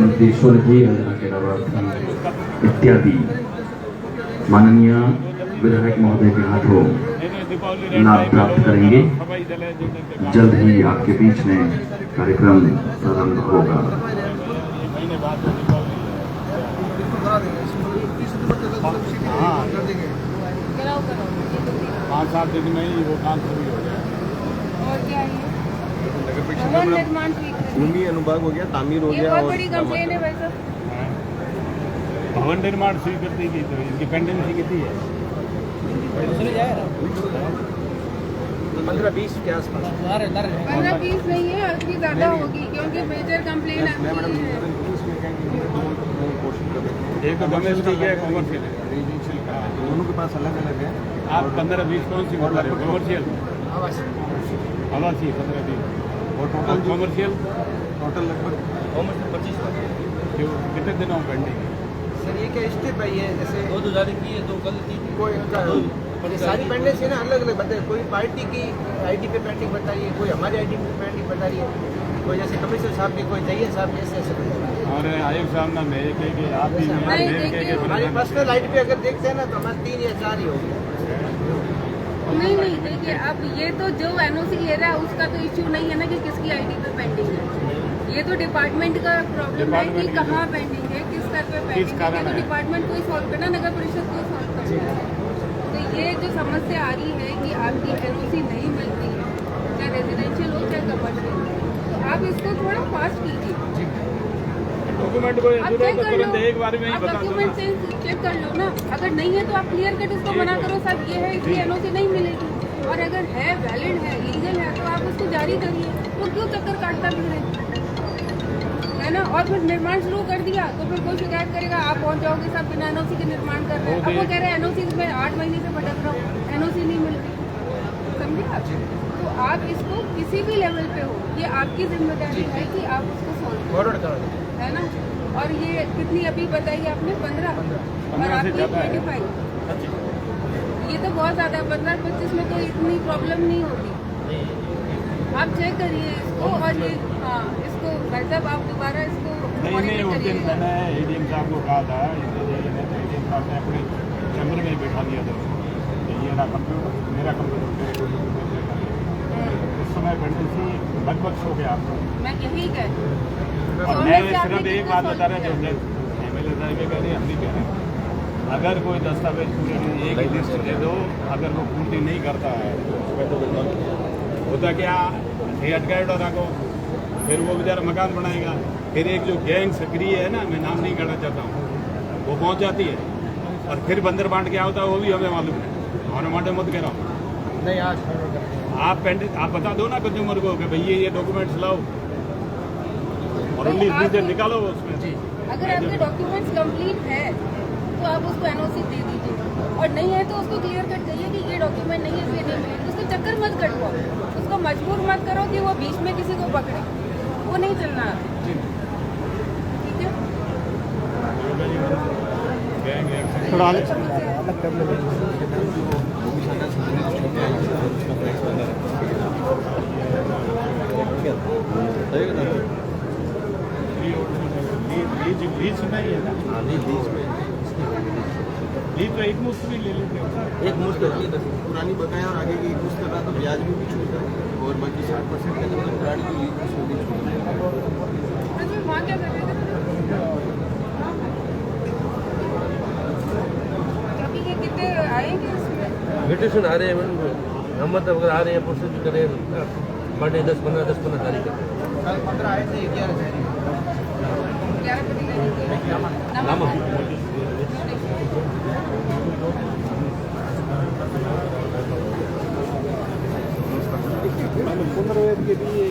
मुख्यमंत्री स्वर्गीय अंजना केरावत इत्यादि माननीय विधायक महोदय के हाथों लाभ प्राप्त करेंगे। जल्द ही आपके बीच में कार्यक्रम प्रारंभ होगा। पाँच सात दिन में ही वो काम शुरू हो गया। और क्या है भवन निर्माण भूमि अनुभाग हो गया, तामीर हो गया। बहुत बड़ी कंप्लेन है भाई साहब। भवन निर्माण स्वीकृति की तो इनकी पेंडेंसी कितनी है? 15-20 के आसपास। 15-20 नहीं है, अभी ज़्यादा होगी क्योंकि मेजर कंप्लेन आती है। एक तो डोमेस्टिक है, कॉमर्शियल है, दोनों के पास अलग अलग है। आप 15-20 कौन सी बता रहे हो? कॉमर्शियल आवासीय 15-20 और टोटल कॉमर्शियल टोटल लगभग 25 कितने दिनों में पेंडिंग है? सर ये क्या स्टेप है? ये जैसे 2 जारी की है, 2 कल थी। कोई ये सारी पेंडेंसी ना अलग अलग बताइए। कोई पार्टी की आईडी पे पेंडिंग बता रही है, कोई हमारी आईडी पे पेंडिंग बता रही है, कोई जैसे कमिश्नर साहब की, कोई चाहिए साहब की, ऐसे ऐसे और आयुष साहब ना मैं एक आप भी हमारी पर्सनल आईडी पे अगर देखते हैं ना तो हमारे 3 या 4 ही होगी। नहीं देखिए, अब ये तो जो एनओसी ले रहा है उसका तो इश्यू नहीं है ना कि किसकी आईडी पे पेंडिंग है। ये तो डिपार्टमेंट का प्रॉब्लम है कि कहाँ पेंडिंग है, किस स्तर पे पेंडिंग है। तो डिपार्टमेंट को ही सॉल्व करना, नगर परिषद को सॉल्व करना है। तो ये जो समस्या आ रही है कि आपकी एनओसी नहीं मिल रही है, चाहे रेजिडेंशियल हो चाहे कमर्शियल, तो आप इसको थोड़ा फास्ट कीजिए। डॉक्यूमेंट को आप चेक कर लो, एक बार में ही आप बता दो। डॉक्यूमेंट चेक कर लो ना। अगर नहीं है तो आप क्लियर कट उसको मना करो, साहब ये है, इसकी एनओसी नहीं मिलेगी। और अगर है, वैलिड है, लीगल है, तो आप उसको जारी करिए। वो क्यों चक्कर काटता भी है ना? और फिर निर्माण शुरू कर दिया तो फिर कोई शिकायत करेगा, आप पहुंच जाओगे साहब बिना एनओसी के निर्माण कर रहे हैं। अब वो कह रहे हैं एनओसी में 8 महीने से भटक रहा हूँ, एनओसी नहीं मिल रही। समझे आप? तो आप इसको किसी भी लेवल पे हो, ये आपकी जिम्मेदारी है कि आप उसको सॉल्व करो, है ना? और ये कितनी अभी बताइए आपने? 15 और आपकी 85। ये तो बहुत ज़्यादा है। 15-25 में तो इतनी प्रॉब्लम नहीं होगी। आप चेक करिए इसको। और ये हाँ, इसको भाई साहब आप दोबारा इसको नहीं उस दिन मैंने एडीएम साहब को कहा था, एडीएम साहब ने अपने चैम्बर में बैठा दिया था। ये ना कंप्यूटर, मेरा कंप्यूटर उस समय पेंडेंसी लगभग सो गया आपको। मैं यही कह और मैं सिर्फ एक बात बता रहा हूँ, MLA साहब कह रहे हम नहीं कह रहे, अगर कोई दस्तावेज पूरे एक लिस्ट दे दो, अगर वो पूर्ति नहीं करता है होता क्या अटकायट हो रहा, फिर वो बेचारा मकान बनाएगा। फिर एक जो गैंग सक्रिय है ना, मैं नाम नहीं करना चाहता हूँ, वो पहुँच जाती है और फिर बंदर बांट क्या होता है वो भी हमें मालूम है। और बांटे मत कह रहा हूँ नहीं आज आप बता दो ना कंज्यूमर को कि भैया ये डॉक्यूमेंट्स लाओ और 19 दिन निकालो उसमें। अगर आपके डॉक्यूमेंट्स कंप्लीट है तो आप उसको एनओसी दे दीजिए, और नहीं है तो उसको क्लियर कट करिए कि ये डॉक्यूमेंट नहीं है, इसलिए नहीं मिले। उसको चक्कर मत कटवाओ, उसको मजबूर मत करो कि वो बीच में किसी को पकड़े, वो नहीं चलना। ठीक है? थोड़ा लीज में ही है ना? लीज तो एक मुश्त भी ले लेते हो। एक मुश्त पुरानी बकाया और आगे की एक मुश्त करा तो ब्याज भी छूट है और बाकी 60% के अंदर पुरानी की लीज उसमें भी छूट है। वहाँ क्या कर रहे थे? अभी ये कितने आएंगे इसमें? वेटेशन आ रहे हैं मैडम, हम मतलब अगर आ रहे हैं प्रोसेस करें बर्थडे 10-15 तारीख तक। कल 15 आए थे, 11 जाएंगे। 11 बजे नाम पुनर्वेद के लिए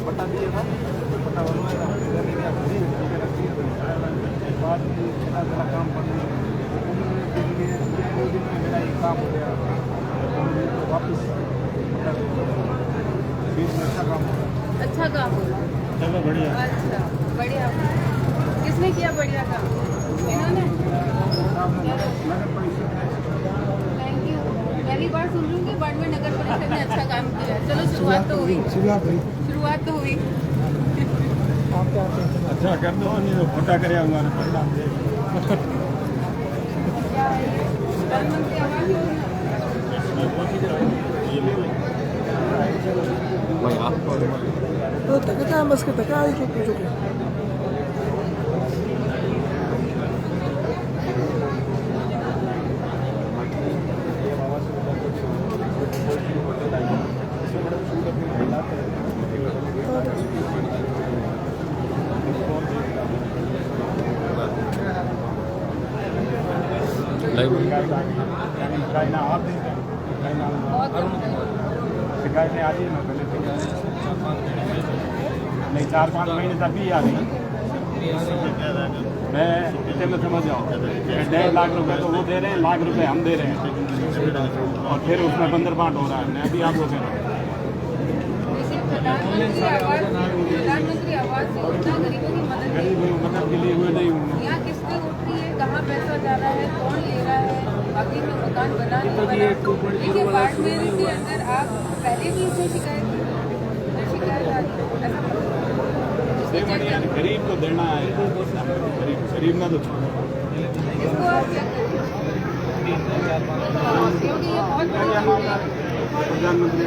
बता दिया था, बता बाद काम करने मेरा एक काम हो गया तो वापस अच्छा काम हो रहा। चलो बढ़िया। अच्छा बढ़िया। किसने किया बढ़िया काम? इन्होंने। Thank you. पहली बार सुन रही हूँ कि बाड़मेर नगर परिषद ने अच्छा काम किया। चलो शुरुआत तो हुई। अच्छा कर दो, नहीं तो खोटा करे हमारे परिणाम दे। प्रधानमंत्री आवास योजना आप शिकायतें आ रही है ना पहले नहीं 4-5 महीने तक भी आ रही। मैं इतने में समझ जाओ 1.5 लाख रुपए तो वो दे रहे हैं, लाख रुपए हम दे रहे हैं और फिर उसमें बंदर बांट हो रहा है। मैं अभी आपको कह रहा हूँ प्रधानमंत्री आवास योजना गरीबों की मदद के लिए हुए नहीं हूँ। यहाँ किसने उठ रही है, कहाँ पैसा जा रहा है, कौन ले रहा है, बाकी में मकान बना नहीं बना। देखिए बाड़मेर के अंदर आप पहले भी इसमें शिकायत आ रही है। गरीब को देना है, गरीब ना तो इसको आप चेक करिए क्योंकि ये बहुत बड़ा मामला है। प्रधानमंत्री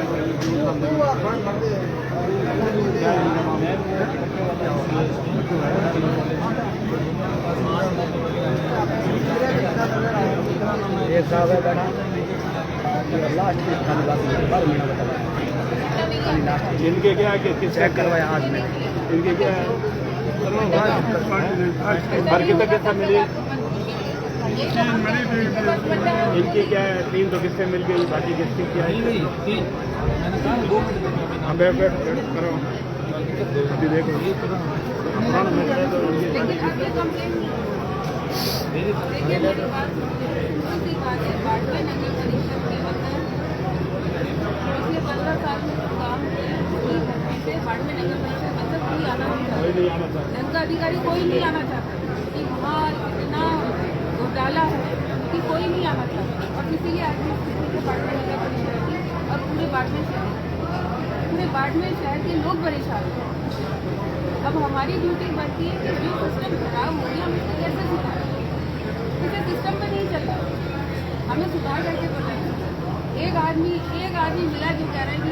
इनके क्या है कि किसका करवाया आज में इनके क्या है भर कितना किस्सा मिली इनकी क्या है 3 तो किस्से मिल गई बाकी किसकी क्या है करो अभी देखो देखिए मेरी बात दूसरी बात है बाड़मेर नगर परिषद के अंदर पिछले 15 साल में जो काम से बाड़मेर नगर परिषद अंदर कोई आना नहीं चाहता, दंगा अधिकारी कोई नहीं आना चाहता कि वहाँ इतना घोटाला है कि कोई नहीं आना चाहता और इसीलिए आदमी बाड़मेर नगर परिषद की और पूरे बाड़मेर शहर के लोग परेशान हैं। अब हमारी ड्यूटी बनती है कि जो सिस्टम खराब हो गया हम इसको कैसे सुधारें। इसे सिस्टम में नहीं चल रहा, हमें सुधार करके बोलना है। एक आदमी मिला जो कह रहा है कि